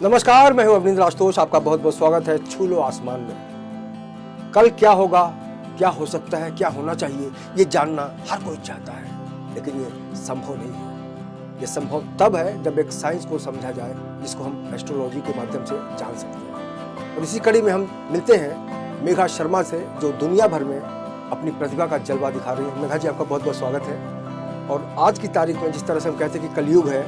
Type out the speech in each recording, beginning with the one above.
नमस्कार, मैं हूं अवनींद्र आशुतोष। आपका बहुत बहुत स्वागत है छू लो आसमान में। कल क्या होगा, क्या हो सकता है, क्या होना चाहिए, ये जानना हर कोई चाहता है, लेकिन ये संभव नहीं है। ये संभव तब है जब एक साइंस को समझा जाए, जिसको हम एस्ट्रोलॉजी के माध्यम से जान सकते हैं। और इसी कड़ी में हम मिलते हैं मेघा शर्मा से, जो दुनिया भर में अपनी प्रतिभा का जलवा दिखा रही है। मेघा जी, आपका बहुत बहुत स्वागत है। और आज की तारीख में जिस तरह से हम कहते हैं कि कलयुग है,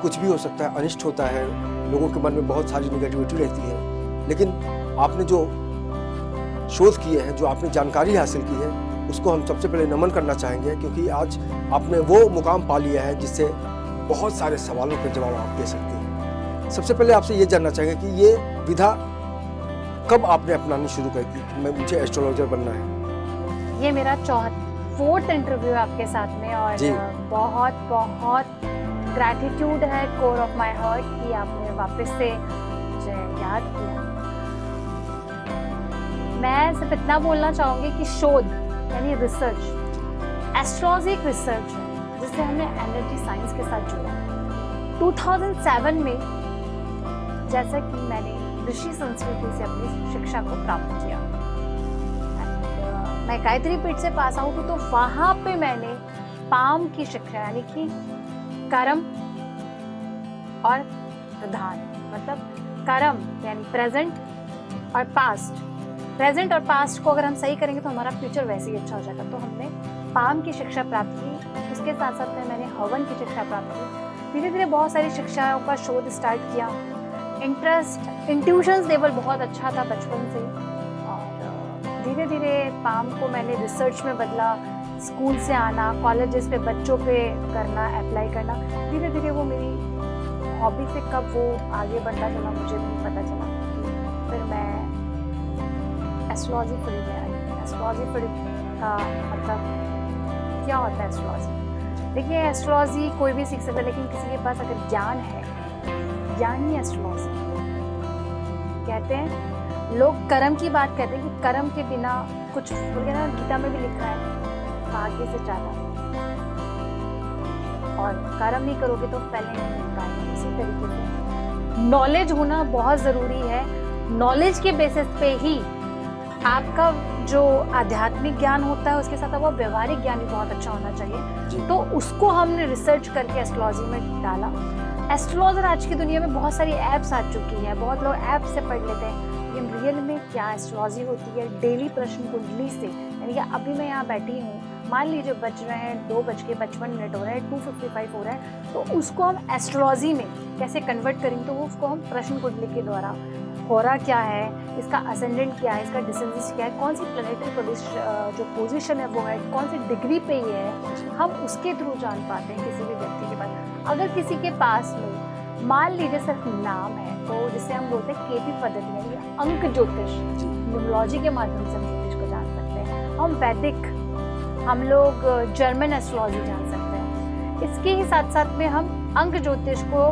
कुछ भी हो सकता है, अनिष्ट होता है, लोगों के मन में बहुत सारी निगेटिविटी रहती है, लेकिन आपने जो शोध किए हैं, जो आपने जानकारी हासिल की है, उसको हम सबसे पहले नमन करना चाहेंगे, क्योंकि आज आपने वो मुकाम पा लिया है जिससे बहुत सारे सवालों के जवाब आप दे सकते हैं। सबसे पहले आपसे ये जानना चाहेंगे कि ये विधा कब आपने अपनानी शुरू कर दी कि मैं मुझे एस्ट्रोलॉजर बनना है? ये मेरा 4th इंटरव्यू आपके साथ में, और बहुत बहुत ग्रैटिट्यूड है कोर ऑफ माय हार्ट कि आपने वापस से मुझे याद किया। मैं सिर्फ इतना बोलना चाहूँगी कि शोध यानी रिसर्च, एस्ट्रोलॉजी एक रिसर्च है जिसे हमने एनर्जी साइंस के साथ जोड़ा। 2007 में जैसा कि मैंने ऋषि संस्कृति से अपनी शिक्षा को प्राप्त किया, मैं गायत्री पीठ से पास आउट हूँ, तो वहाँ पे मैंने पाम की शिक्षा यानी कि कर्म और प्रधान, मतलब कर्म यानी प्रेजेंट और पास्ट। प्रेजेंट और पास्ट को अगर हम सही करेंगे तो हमारा फ्यूचर वैसे ही अच्छा हो जाएगा। तो हमने पाम की शिक्षा प्राप्त की, उसके साथ साथ में मैंने हवन की शिक्षा प्राप्त की। धीरे धीरे बहुत सारी शिक्षाओं का शोध स्टार्ट किया। इंटरेस्ट, इंट्यूशंस लेवल बहुत अच्छा था बचपन से, और धीरे धीरे पाम को मैंने रिसर्च में बदला। स्कूल से आना, कॉलेजेस पे बच्चों पे करना, अप्लाई करना, धीरे धीरे वो मेरी हॉबी से कब वो आगे बढ़ता चला मुझे नहीं पता चला। फिर मैं एस्ट्रोलॉजी फील्ड में आई। एस्ट्रोलॉजी फील्ड का मतलब क्या होता है एस्ट्रोलॉजी? देखिए, एस्ट्रोलॉजी कोई भी सीख सकता है, लेकिन किसी के पास अगर ज्ञान है, ज्ञान ही एस्ट्रोलॉजी। कहते हैं लोग कर्म की बात कहते हैं कि कर्म के बिना कुछ, बोलते ना, गीता में भी लिखा है भाग्य से ज्यादा, और कर्म नहीं करोगे तो फल नहीं मिल पाएगा। इसी तरीके से नॉलेज होना बहुत जरूरी है। नॉलेज के बेसिस पे ही आपका जो आध्यात्मिक ज्ञान होता है, उसके साथ वो व्यवहारिक ज्ञान भी बहुत अच्छा होना चाहिए। तो उसको हमने रिसर्च करके एस्ट्रोलॉजी में डाला। एस्ट्रोलॉजर आज की दुनिया में बहुत सारी ऐप्स आ चुकी है, बहुत लोग ऐप से पढ़ लेते हैं, लेकिन रियल में क्या एस्ट्रोलॉजी होती है? डेली प्रश्न कुंडली से, यानी कि अभी मैं यहाँ बैठी हूँ, मान लीजिए बज रहे हैं 2:55 हो रहे हैं, 2:55 हो रहा है, तो उसको हम एस्ट्रोलॉजी में कैसे कन्वर्ट करेंगे? तो वो उसको हम प्रश्न कुंडली के द्वारा, होरा क्या है, इसका असेंडेंट क्या है, इसका डिसेंडेंट क्या है, कौन सी प्लैनेटरी जो पोजीशन है वो है, कौन सी डिग्री पे ये है, हम उसके थ्रू जान पाते हैं किसी भी व्यक्ति के पास। अगर किसी के पास में मान लीजिए सिर्फ नाम है, तो जिसे हम बोलते हैं केपी पद्धति यानी अंक ज्योतिष, न्यूमरोलॉजी के माध्यम से हम ज्योतिष को जान सकते हैं। हम वैदिक, हम लोग जर्मन एस्ट्रोलॉजी जान सकते हैं। इसके ही साथ साथ में हम अंक ज्योतिष को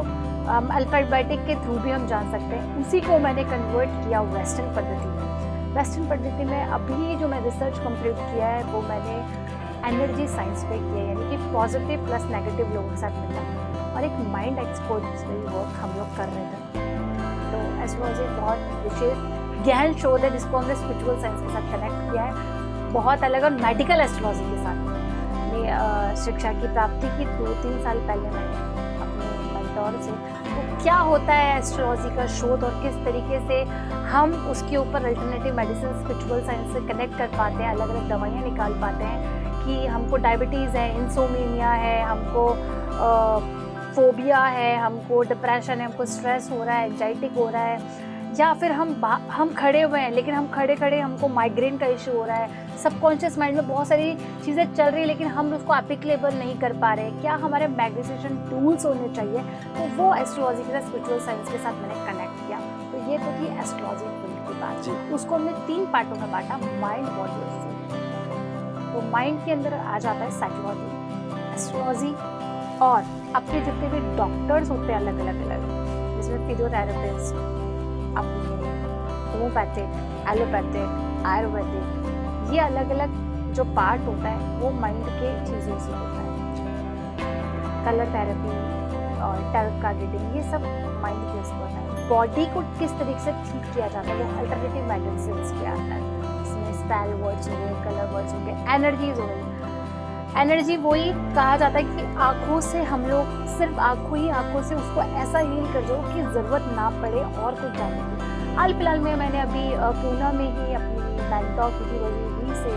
अल्फाबेटिक के थ्रू भी हम जान सकते हैं। उसी को मैंने कन्वर्ट किया वेस्टर्न पद्धति में। वेस्टर्न पद्धति में अभी जो मैं रिसर्च कंप्लीट किया है वो मैंने एनर्जी साइंस पे किया, यानी कि पॉजिटिव प्लस नेगेटिव लोगों के साथ मिलना, और एक माइंड एक्सपर्ट पे भी वर्क हम लोग कर रहे थे। तो एस्ट्रोलॉजी बहुत विशेष गहन शोध है जिसको हमने स्पिरिचुअल साइंस के साथ कनेक्ट किया है, बहुत अलग, और मेडिकल एस्ट्रोलॉजी के साथ शिक्षा की प्राप्ति की 2-3 साल पहले मैंने अपने मेंटोर से। तो क्या होता है एस्ट्रोलॉजी का शोध और किस तरीके से हम उसके ऊपर अल्टरनेटिव मेडिसिन, स्पिरिचुअल साइंस से कनेक्ट कर पाते हैं, अलग अलग दवाइयाँ निकाल पाते हैं कि हमको डायबिटीज़ है, इंसोमिनिया है, हमको फोबिया है, हमको डिप्रेशन है, हमको स्ट्रेस हो रहा है, एंजाइटी हो रहा है, या फिर हम खड़े हुए हैं लेकिन हम खड़े खड़े हमको माइग्रेन का इशू हो रहा है, सबकॉन्शियस माइंड में बहुत सारी चीज़ें चल रही है लेकिन हम उसको एप्लीकेबल नहीं कर पा रहे, क्या हमारे मैग्नेटाइजेशन टूल्स होने चाहिए? तो वो एस्ट्रोलॉजी के साथ, स्पिरिचुअल साइंस के साथ मैंने कनेक्ट किया। तो ये तो थी एस्ट्रोलॉजी फील्ड की बात। उसको हमने 3 पार्टों में बांटा, माइंड, बॉडी और सोल। तो माइंड के अंदर आ जाता है साइकोलॉजी, एस्ट्रोलॉजी, और अपने जितने भी डॉक्टर्स होते हैं अलग अलग, जिसमें फिजियोथेरेपिस्ट, अपने होम्योपैथिक, एलोपैथिक, आयुर्वेदिक, ये अलग अलग जो पार्ट होता है वो माइंड के चीज़ों से होता है। कलर थेरेपी, और टैरोट कार्ड रीडिंग, ये सब माइंड के ऊपर होता है। बॉडी को किस तरीके से ठीक किया जाता है वो अल्टरनेटिव मेथड से इस पे आता है। इसमें स्पेल वर्ड्स हो गए, कलर वर्ड्स हो गए, एनर्जीज हो गई। एनर्जी वही कहा जाता है कि आँखों से हम लोग सिर्फ आँखों से उसको ऐसा हील कर दो कि ज़रूरत ना पड़े और कुछ जानने की। हाल फिलहाल में मैंने अभी पूना में ही अपनी बैंकॉक यूनिवर्सिटी से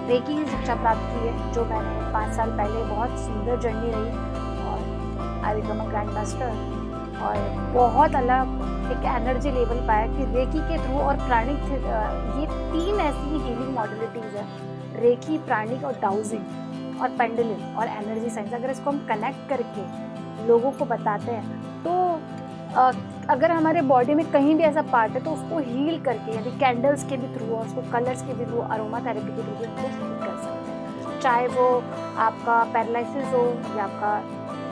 रेकी की शिक्षा प्राप्त की है, जो मैंने 5 साल पहले बहुत सुंदर जर्नी रही और I become a grand master. और बहुत अलग एक एनर्जी लेवल पाया कि रेकी के थ्रू और प्राणिक ये 3 ऐसी हीलिंग मॉडलिटीज़ है, रेकी, प्राणिक और डाउजिंग और पेंडुलम और एनर्जी साइंस। अगर इसको हम कनेक्ट करके लोगों को बताते हैं तो अगर हमारे बॉडी में कहीं भी ऐसा पार्ट है तो उसको हील करके, यदि कैंडल्स के भी थ्रू और उसको कलर्स के भी थ्रू, अरोमा थेरेपी के थ्रू भी उसको हील कर सकते हैं। चाहे वो आपका पैरालिसिस हो या आपका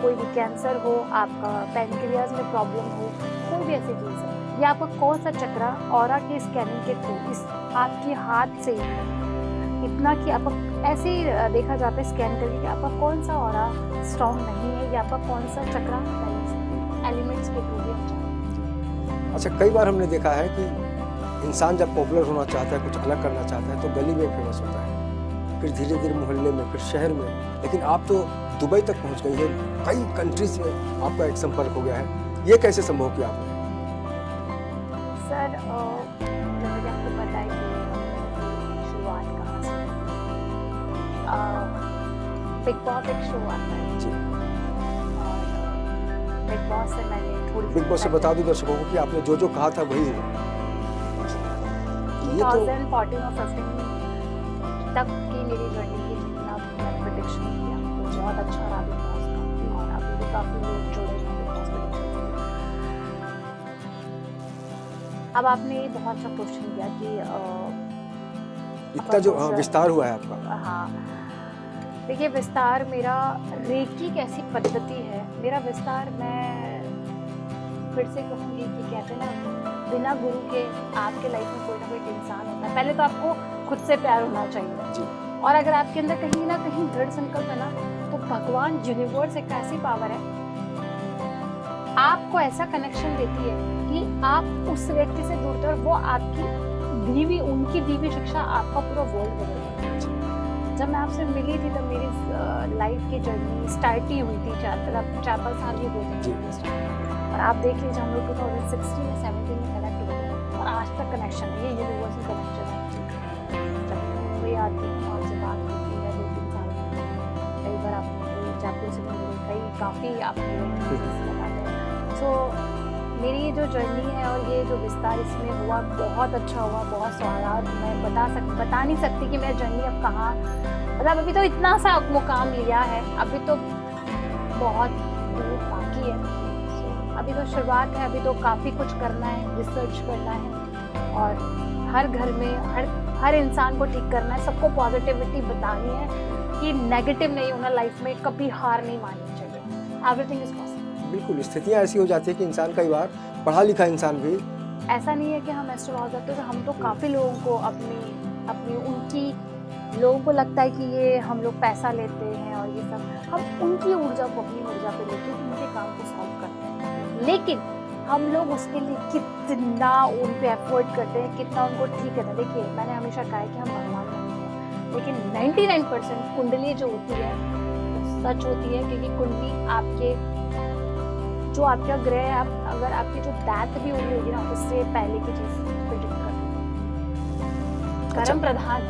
कोई भी कैंसर हो, आपका पैनक्रियाज में प्रॉब्लम हो, कोई भी ऐसी चीज़ है, या आपका कौन सा चक्रा ऑरा के स्कैनिंग के थ्रू इस आपके हाथ से इतना कि आपका ऐसे ही देखा जाता है स्कैन करके कि आपका कौन सा ऑरा स्ट्रॉन्ग नहीं है या आपका कौन सा चक्रा एलिमेंट्स के थ्रू भी हो जाता है। अच्छा, कई बार हमने देखा है कि इंसान जब पॉपुलर होना चाहता है, कुछ अलग करना चाहता है तो गली में फेमस होता है, फिर धीरे धीरे मोहल्ले में, फिर शहर में, लेकिन आप तो दुबई तक पहुंच गई है, कई कंट्रीज में आपका एक संपर्क हो गया है। ये कैसे संभव किया आपने? सर मुझे आपको पता है कि शुरुआत कहाँ से, बिग बॉस एक शो आता है जी। और बिग बॉस से मैंने थोड़ी बिग बॉस से बता दूं दर्शकों को कि आपने जो जो कहा था वही हुआ। ये तो 2014 और 15 तक की मेरी जर्नी की जितना मैंने प्रेडिक्शन किया तो बहुत अच्छा रहा बिग बॉस का, और अभी भी काफ़ी लोग जुड़े हैं बिग बॉस प्रेडिक्शन से। अब आपने बहुत अच्छा क्वेश्चन किया कि इतना जो विस्तार हुआ है आपका। हाँ, देखिए विस्तार मेरा रेकी एक ऐसी पद्धति है, मेरा विस्तार मैं फिर से कहूँगी कि कहते हैं ना, बिना गुरु के आपके लाइफ में कोई ना कोई इंसान होता है। पहले तो आपको खुद से प्यार होना चाहिए जी। और अगर आपके अंदर कहीं ना कहीं दृढ़ संकल्प है ना, तो भगवान यूनिवर्स एक ऐसी पावर है, आपको ऐसा कनेक्शन देती है कि आप उस व्यक्ति से जुड़ते हो और वो आपकी उनकी दी हुई शिक्षा आपका पूरा वर्ल्ड बदल देती है। जब मैं आपसे मिली थी तब मेरी लाइफ की जर्नी स्टार्ट ही हुई थी, 4-5 साल ही हुए थे। और आप देख लीजिए हम लोग 2016 या 17 में कनेक्ट हुए थे और आज तक कनेक्शन है, ये यूनिवर्सल कनेक्शन है। जब मैं मुंबई आती हूँ आपसे बात होती है 2-3 साल में, कई बार आप जयपुर से भी मिले, कई काफ़ी आपने लगाते हैं। सो मेरी ये जो जर्नी है और ये जो विस्तार इसमें हुआ बहुत अच्छा हुआ, बहुत स्वाद। मैं बता नहीं सकती कि मेरी जर्नी अब कहाँ, मतलब अभी तो इतना सा मुकाम लिया है, अभी तो बहुत दूर बाकी है। अभी तो शुरुआत है, अभी तो काफ़ी कुछ करना है, रिसर्च करना है और हर घर में हर इंसान को ठीक करना है, सबको पॉजिटिविटी बतानी है कि नेगेटिव नहीं होना लाइफ में, कभी हार नहीं माननी चाहिए। Everything is possible. बिल्कुल, स्थितियाँ ऐसी हो जाती है कि इंसान कई बार पढ़ा लिखा इंसान भी, ऐसा नहीं है कि हम एस्ट्रोलॉजर, तो हम तो काफ़ी लोगों को अपनी उनकी लोगों को लगता है कि ये हम लोग पैसा लेते हैं और ये सब, हम उनकी ऊर्जा को अपनी ऊर्जा पे लेके उनके काम को सॉल्व करते हैं, लेकिन हम लोग उसके लिए कितना उन पे एफर्ट करते हैं, कितना उनको ठीक है। देखिए मैंने हमेशा कहा है कि हम भगवान नहीं हैं, लेकिन 99% कुंडली जो होती है वो सच होती है, क्योंकि कुंडली आपके जो आपका ग्रह है, अगर आपकी जो डेथ भी हुई होगी ना, उससे पहले की चीज़ प्रेडिक्ट कर, कर्म प्रधान।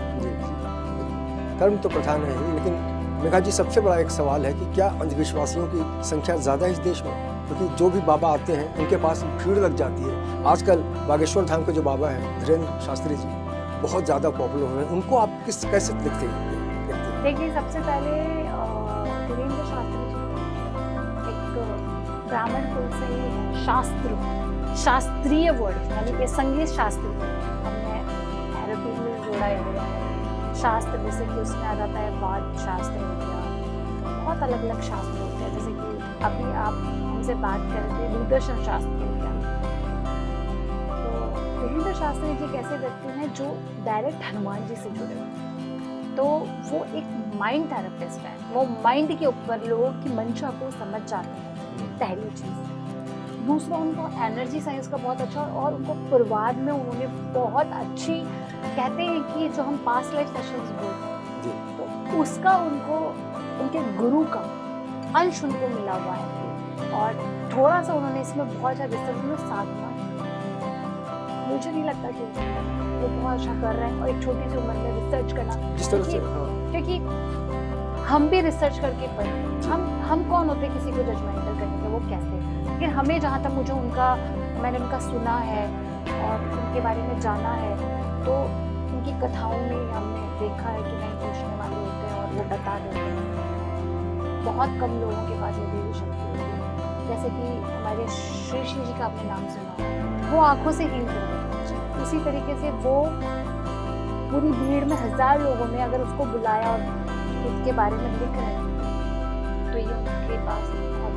कर्म तो प्रधान है ही, लेकिन मेघा जी सबसे बड़ा एक सवाल है कि क्या अंधविश्वासियों की संख्या ज़्यादा है इस देश में? क्योंकि जो भी बाबा आते हैं उनके पास भीड़ लग जाती है। आजकल बागेश्वर धाम के जो बाबा हैं धीरेन्द्र शास्त्री जी बहुत ज़्यादा पॉपुलर हो रहे हैं, उनको आप कैसे देखते हैं? देखिए सबसे पहले धीरेन्द्र शास्त्री जी एक ब्राह्मण कुल से ही है, शास्त्रीय वर्ड यानी कि संगीत शास्त्र हमने थेरेपी में जोड़ा है। शास्त्र जैसे कि उसमें आ जाता है वाद शास्त्र हो गया, बहुत अलग अलग शास्त्र होते हैं, जैसे कि अभी आप हमसे बात कर रहे थे दूरदर्शन शास्त्र हो गया। तो धीरेन्द्र शास्त्री जी कैसे व्यक्ति हैं जो डायरेक्ट हनुमान जी से जुड़े हुए, तो वो एक माइंड थेरेपिस्ट है, वो माइंड के ऊपर लोगों की मंशा को समझ जाते हैं, पहली चीज। दूसरा, उनको एनर्जी साइंस का बहुत अच्छा, और उनको पूर्वाध में उन्होंने बहुत अच्छी, कहते हैं कि जो हम पास्ट लाइफ सेशंस बोलते हैं, तो उसका उनको, उनके गुरु का अंश उनको मिला हुआ है। और थोड़ा सा उन्होंने इसमें बहुत अच्छा रिसर्च में साधना, मुझे नहीं लगता कि वो बहुत अच्छा कर रहे हैं। और एक छोटी सी उम्र में रिसर्च करना, जिस तरह से क्योंकि हम भी रिसर्च करके पढ़े, हम कौन होते किसी को जजमेंटल करने के, वो कैसे। लेकिन हमें जहाँ तक मुझे मैंने उनका सुना है और उनके बारे में जाना है, तो उनकी कथाओं में हमने देखा है कि नहीं पूछने वाले होते हैं और वो बता देते हैं। बहुत कम लोगों के पास ये देवी शक्ति होती है। जैसे कि हमारे श्री श्री जी का आपने नाम सुना, वो आंखों से हील कर देते हैं। उसी तरीके से वो पूरी भीड़ में 1000 लोगों में अगर उसको बुलाया और उसके बारे में लिख रहे हैं, तो ये उनके पास बहुत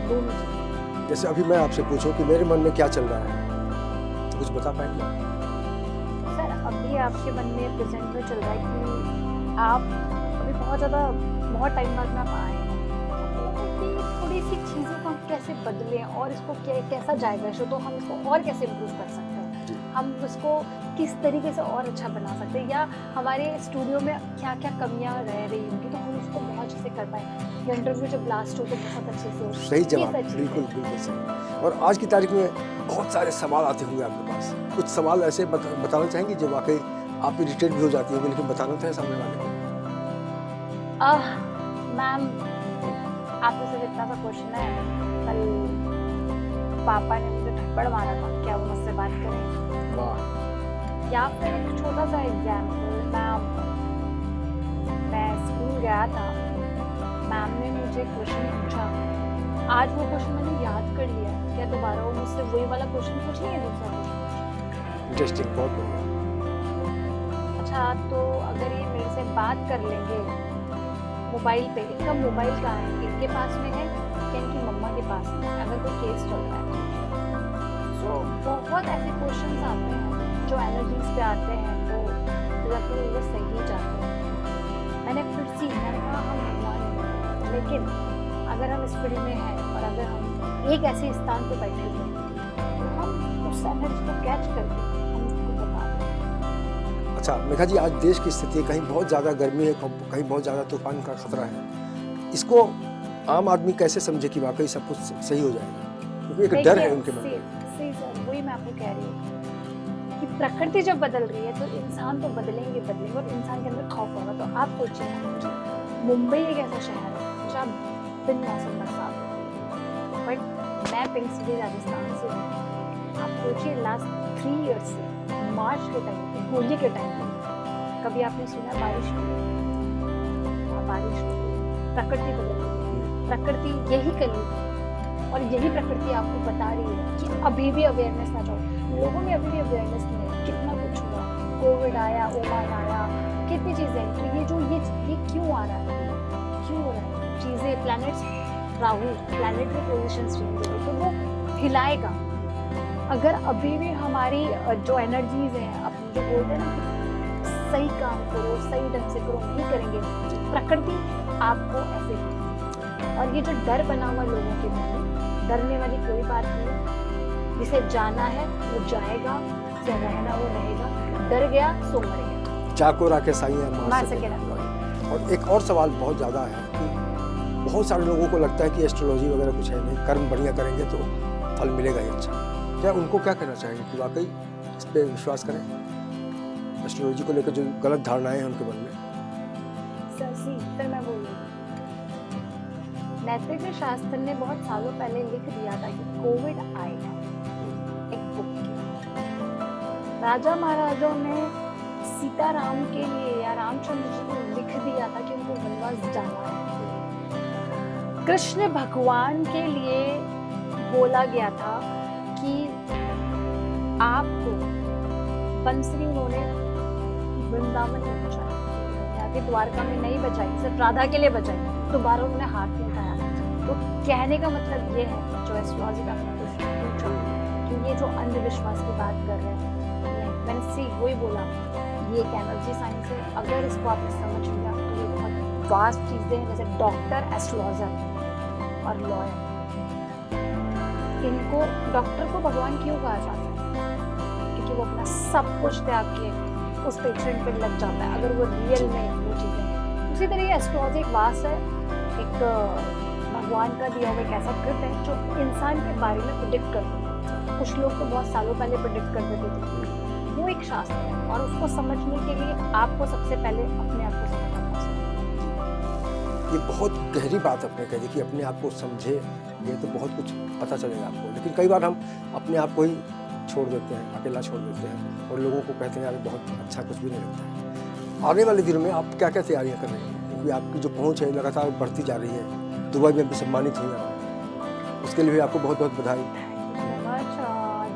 दोनों चीज़ें। जैसे अभी मैं आपसे पूछूं कि मेरे मन में क्या चल रहा है, तो कुछ बता पाएंगे? सर, अभी आपके मन में प्रेजेंट में चल रहा है कि आप अभी बहुत टाइम बाद में आप आए हैं, कि थोड़ी सी चीज़ों को हम कैसे बदलें और इसको कैसा जाएगा शो, तो हम इसको और कैसे इम्प्रूव कर सकते हैं, हम उसको किस तरीके से और अच्छा बना सकते हैं, या हमारे स्टूडियो में क्या क्या कमियां रह रही होंगी तो हम उसको बहुत अच्छे से कर पाए, या इंटरव्यू जब लास्ट हो तो बहुत अच्छे से हो। सही जवाब, बिल्कुल सही। और आज की तारीख में बहुत सारे सवाल आते होंगे आपके पास, कुछ सवाल ऐसे बताना चाहेंगे जो वाकई आप इरिटेट भी हो जाती होंगी, लेकिन बताना था सामने वाले को? मैम, आपसे सिर्फ इतना सा क्वेश्चन है, कल पापा ने मुझे थप्पड़ मारा था, क्या वो मुझसे बात करें? वाह। या फिर एक छोटा सा एग्जाम्पल, मैं स्कूल गया था, मैम ने मुझे क्वेश्चन पूछा, आज वो क्वेश्चन मैंने याद कर लिया, क्या दोबारा वो मुझसे वही वाला क्वेश्चन पूछेंगे, दूसरा क्वेश्चन? इंटरेस्टिंग, बहुत बढ़िया। अच्छा, तो अगर ये मेरे से बात कर लेंगे मोबाइल पे, इनका मोबाइल कहाँ है, इनके पास में है क्या इनकी मम्मा के पास में, अगर कोई केस चल रहा है? सो बहुत ऐसे क्वेश्चंस आते हैं जो एनर्जीज पे आते हैं, तो लगभग वो सही जाते हैं। मैंने कहा हम भगवान हैं, लेकिन अगर हम इस फील्ड में हैं और अगर हम एक ऐसे स्थान पे बैठे हुए हैं, तो हम उस एनर्जी को कैच करके हम उसको बता दें। अच्छा मेघा जी, आज देश की स्थिति कहीं बहुत ज़्यादा गर्मी है, कहीं बहुत ज़्यादा तूफान का खतरा है, इसको आम आदमी कैसे समझे कि वाकई सब कुछ सही हो जाएगा, क्योंकि एक डर है उनके मन में। सही सर, वही मैं आपको कह रही हूँ कि प्रकृति जब बदल रही है तो इंसान तो बदलेंगे और इंसान के अंदर खौफ होगा। तो आप सोचिए, मुंबई एक ऐसा शहर है जहाँ बिन मौसम बरसात है, बट मैं पिंक सिटी राजस्थान से हूँ। आप सोचिए, लास्ट 3 इयर्स से मार्च के टाइम पे, होली के टाइम पे, कभी आपने सुना बारिश हुई? बारिश हुई, प्रकृति बदल रही है, प्रकृति यही कली है और यही प्रकृति आपको बता रही है कि अभी भी अवेयरनेस ना जाओ। लोगों में अभी भी अवेयरनेस नहीं है। कितना कुछ हुआ, कोविड आया, ओमान आया, कितनी चीजें, तो ये क्यों आ रहा है, क्यों हो रहा है चीजें? Planets, Rahu planetary positions change हो रही, तो वो हिलाएगा। अगर अभी भी हमारी जो एनर्जीज हैं, अपन जो बोलते हैं ना कि सही काम करो, सही ढंग से करो, नहीं करेंगे, प्रकृति आपको ऐसे ही। और ये जो डर बना हुआ लोगों के मन में, डरने वाली कोई बात नहीं, जिसे जाना है वो जाएगा, जिसे रहना वो रहेगा, डर गया सो मरेगा। जाको राखे साइयां मार सके ना। और एक और सवाल बहुत ज़्यादा है कि बहुत सारे लोगों को लगता है कि एस्ट्रोलॉजी वगैरह कुछ है नहीं, कर्म बढ़िया करेंगे तो फल मिलेगा ही अच्छा। क्या उनको क्या कहना चाहेंगे कि वाकई इस पर विश्वास करें, एस्ट्रोलॉजी को लेकर जो गलत धारणाएं हैं उनके मन में? फिर मैं बोलूँगी, नैतिक शास्त्र ने बहुत सालों पहले लिख दिया था कि कोविड आएगा, एक बुक की। राजा महाराजाओं ने सीताराम के लिए या रामचंद्र जी को लिख दिया था कि उनको वनवास जाना है। कृष्ण भगवान के लिए बोला गया था कि आपको बंसरी उन्होंने वृंदावन में बचाई, आगे द्वारका में नहीं बचाई, सिर्फ राधा के लिए बचाई, दोबारा उन्होंने हाथ नहीं उठाया। तो कहने का मतलब ये है, जो एस्ट्रोलॉजी का आपने क्वेश्चन पूछा कि ये जो अंधविश्वास की बात कर रहे हैं, मैंने वही बोला, ये एक एनर्जी साइंस है। अगर इसको आपने समझ लिया तो ये बहुत वास्ट चीज़ें हैं, जैसे डॉक्टर, एस्ट्रोलॉजर और लॉयर। इनको, डॉक्टर को भगवान क्यों कहा जाता है? क्योंकि वो अपना सब कुछ त्याग के उस पेशेंट पे लग जाता है, अगर वो रियल में वो चीज़ें हैं। उसी तरह ये एस्ट्रोलॉजी एक वास्ट है, एक भगवान का दिया हुआ एक ऐसा कृत है जो इंसान के बारे में प्रिडिक्ट करता है। कुछ लोग तो बहुत सालों पहले प्रिडिक्ट कर देते थे। वो एक शास्त्र है और उसको समझने के लिए आपको सबसे पहले अपने आप को समझना चाहिए। ये बहुत गहरी बात आपने कह दी कि अपने आप को समझे, ये तो बहुत कुछ पता चलेगा आपको। लेकिन कई बार हम अपने आप को ही छोड़ देते हैं, अकेला छोड़ देते हैं और लोगों को कहते हैं यार बहुत अच्छा कुछ भी नहीं लगता है। आने वाले दिनों में आप क्या क्या तैयारियां कर रहे हैं? क्योंकि आपकी जो पहुंच है लगातार बढ़ती जा रही है। दुबई में भी सम्मानित हुई आप, उसके लिए भी आपको बहुत बहुत बधाई।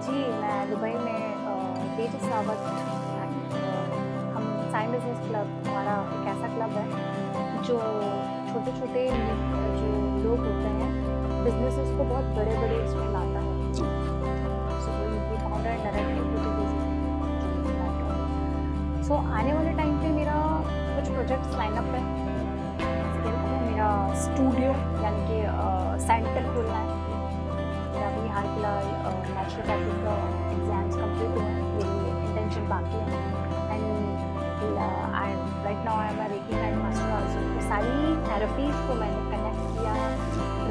जी, मैं दुबई में तेज सावत, हम साइन बिजनेस क्लब, हमारा एक ऐसा क्लब है जो छोटे छोटे जो लोग होते हैं बिजनेसेस को बहुत बड़े बड़े इसमें लाता है। फाउंडर सो आने वाले टाइम पे मेरा कुछ प्रोजेक्ट्स लाइनअप है। इसके अलावा मेरा स्टूडियो यानी कि सेंटर खुलना है। मेरा अभी हाल फिलहाल नेचुरोपैथी का एग्जाम्स कंप्लीट हुआ है, मेरी इंटेंशन बाकी है। And right now I am a recce and master also. तो सारी थेरेपीज को मैंने कनेक्ट किया है।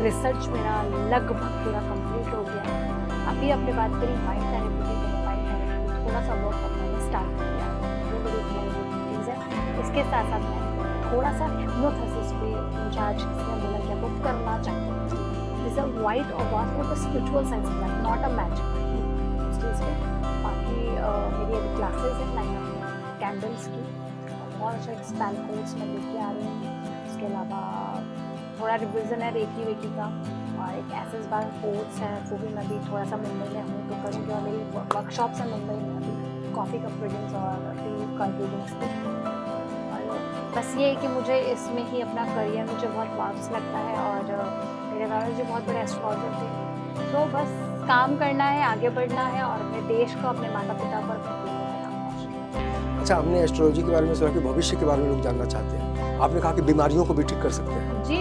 रिसर्च मेरा लगभग पूरा कंप्लीट हो गया है। अभी आपने बात करी माइंड थेरेपी की, तो माइंड थेरेपी थोड़ा सा वर्क मैंने स्टार्ट किया है, जो मेरी एक नई चीज़ है। इसके साथ साथ मैं थोड़ा सा हिप्नोथेसिस पे इंचार्ज किसी ने बोला कि आपको करना चाहिए। दिस अ वाइड और vast of the spiritual science, not a magic चीज़ पे। बाकी मेरी अभी क्लासेस हैं लाइनअप में कैंडल्स की, और अच्छा एक स्पेल कोर्स में लेके आ रही हूँ। इसके अलावा थोड़ा रिविज़न है रेकी वेकी का, और एक एसेस बार कोर्स है, वो भी मैं भी थोड़ा सा मुंबई में हूँ तो करूँगी। और मेरी वर्कशॉप्स हैं मुंबई में अभी, कॉफ़ी कप रीडिंग्स और टी कप रीडिंग्स की। और बस ये है कि मुझे इसमें ही अपना करियर मुझे बहुत वापस लगता है। और मेरे दादाजी बहुत बड़े एस्ट्रोलॉजर थे। तो बस काम करना है, आगे बढ़ना है और अपने देश को, अपने माता पिता पर अच्छा, हमने एस्ट्रोलॉजी के बारे में सुना कि भविष्य के बारे में लोग जानना चाहते हैं। आपने कहा कि बीमारियों को भी ठीक कर सकते हैं जी।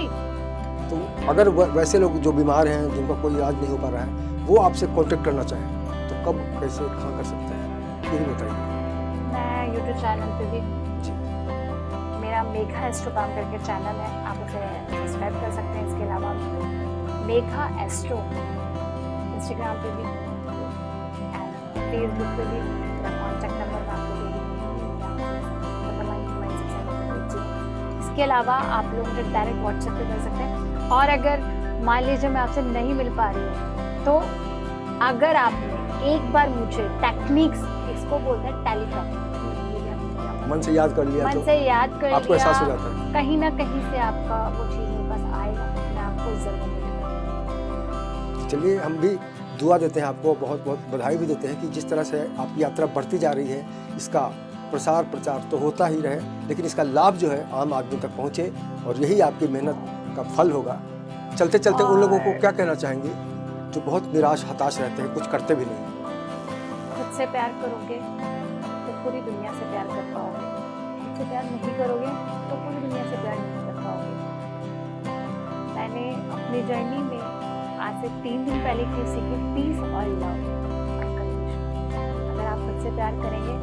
तो अगर वैसे लोग जो बीमार हैं, जिनका कोई इलाज नहीं हो पा रहा है, वो आपसे कांटेक्ट करना चाहें तो कब, कैसे, कहाँ कर सकते हैं, ये भी बताइए। मैं यूट्यूब चैनल पे भी, मेरा मेघा एस्ट्रो काम करके चैनल है, आप उसे सब्सक्राइब कर सकते हैं। इसके अलावा मेघा एस्ट्रो इंस्टाग्राम पे भी, फेसबुक पे भी। मेरा कॉन्टैक्ट नंबर मैं आपको दे दूँगी। इसके अलावा आप लोग मुझे डायरेक्ट व्हाट्सएप पे कर सकते हैं। और अगर मान लीजिए मैं आपसे नहीं मिल पा रही हूँ, तो अगर आपने एक बार मुझे टेक्निक्स, इसको बोलते हैं टेलीपैथी, मन से याद कर लिया, मन से याद कर आपको लिया, एहसास हो जाता है, कहीं ना कहीं से आपका वो चीज़ मेरे पास आएगा, मैं आपको जरूर मिलूंगा। चलिए, हम भी दुआ देते हैं आपको, बहुत बहुत बधाई भी देते हैं कि जिस तरह से आपकी यात्रा बढ़ती जा रही है, इसका प्रसार प्रचार तो होता ही रहे, लेकिन इसका लाभ जो है आम आदमी तक पहुँचे, और यही आपकी मेहनत का फल होगा। चलते चलते उन लोगों को क्या कहना चाहेंगे जो बहुत निराश हताश रहते हैं, कुछ करते भी नहीं? खुद से प्यार करोगे तो पूरी दुनिया से प्यार कर पाओगे। खुद से प्यार नहीं करोगे तो पूरी दुनिया से प्यार नहीं कर पाओगे। मैंने अपनी जर्नी में आज से 3 दिन पहले की सीखी, पीस और लव। अगर आप खुद से प्यार करेंगे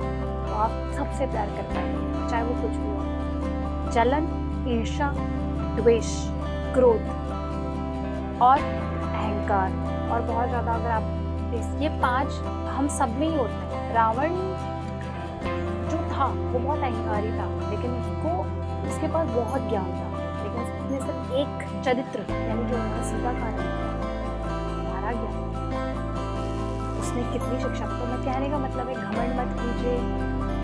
तो आप सबसे प्यार कर पाएंगे, चाहे वो कुछ भी हो। जलन, ईर्ष्या, द्वेष, क्रोध और अहंकार, और बहुत ज़्यादा अगर आप ये 5 हम सब में ही होते हैं। रावण जो था वो बहुत अहंकारी था, लेकिन उसके पास बहुत ज्ञान था, लेकिन उसने सिर्फ एक चरित्र यानी जो सीता का मारा गया। उसने कितनी शिक्षा, तो मैं कहने का मतलब है घमंड मत कीजिए,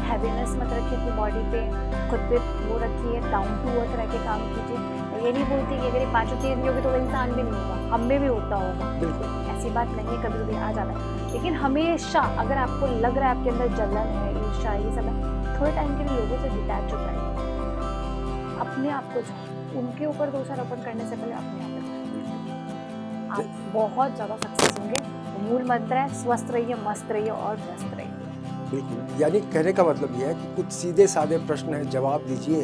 हैवीनेस मत रखिए अपनी बॉडी पे, खुद पे वो रखिए, डाउन टू अर्थ रह के काम कीजिए। मैं ये नहीं बोलती कि अगर ये 5 चीज़ नहीं होगी तो वो इंसान भी नहीं होगा, हम में भी होता होगा, बिल्कुल ऐसी बात नहीं है, कभी कभी आ जाता है। लेकिन हमेशा अगर आपको लग रहा है आपके अंदर जलन है, ईर्ष्या, ये सब है, थोड़े टाइम के लिए लोगों से डिटैच हो जाए, अपने आप को उनके ऊपर दोषारोपण करने से पहले अपने आप आप बहुत ज़्यादा सक्सेस होंगे। मूल मंत्र है स्वस्थ रहिए, मस्त रहिए और व्यस्त रहिए। बिल्कुल, यानी कहने का मतलब यह है कि कुछ सीधे साधे प्रश्न है, जवाब दीजिए,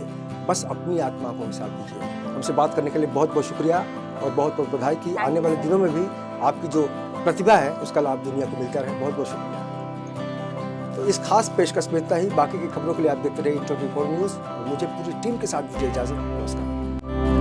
बस अपनी आत्मा को हिसाब दीजिए। हमसे बात करने के लिए बहुत बहुत शुक्रिया और बहुत बहुत बधाई कि Thank आने you, वाले sir. दिनों में भी आपकी जो प्रतिभा है उसका लाभ दुनिया को मिलता रहे। बहुत बहुत शुक्रिया। तो इस खास पेशकश में इतना ही। बाकी की खबरों के लिए आप देखते रहिए 24 न्यूज़ और मुझे पूरी टीम के साथ दीजिए इजाज़त। नमस्कार।